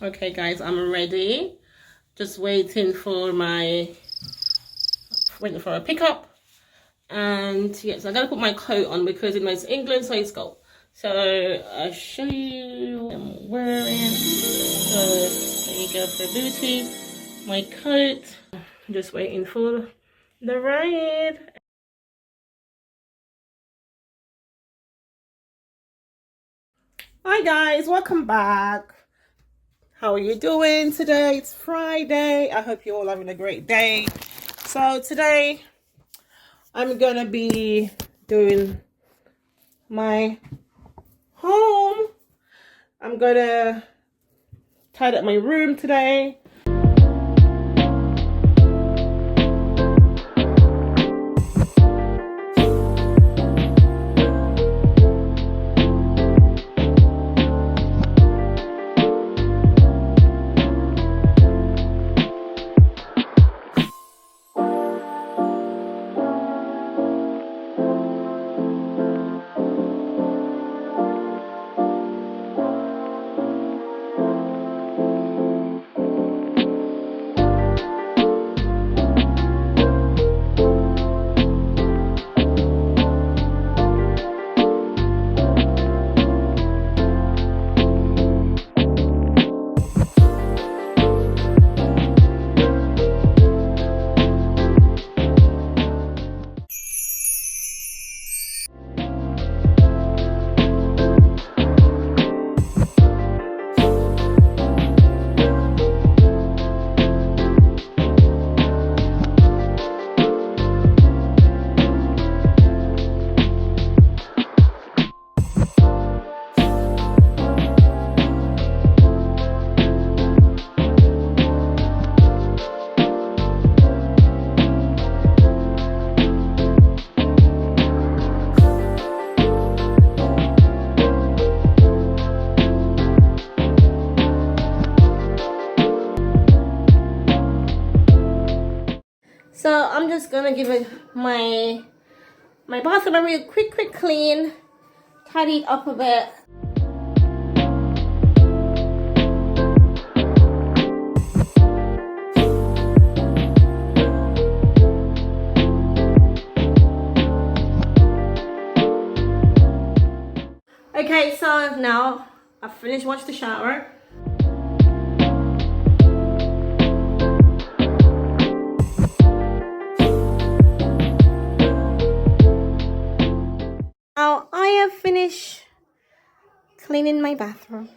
Okay guys, I'm ready. Just waiting for a pickup. And yes, I gotta put my coat on because it's England, so it's cold. So I'll show you what I'm wearing. So there you go for booty. My coat. I'm just waiting for the ride. Hi guys, welcome back. How are you doing today? It's Friday. I hope you're all having a great day. So today I'm gonna be doing my home. I'm gonna tidy up my room today. So I'm just gonna give it my bathroom a real quick clean, tidy it up a bit. Okay, so now I've finished watching the shower. Now I have finished cleaning my bathroom.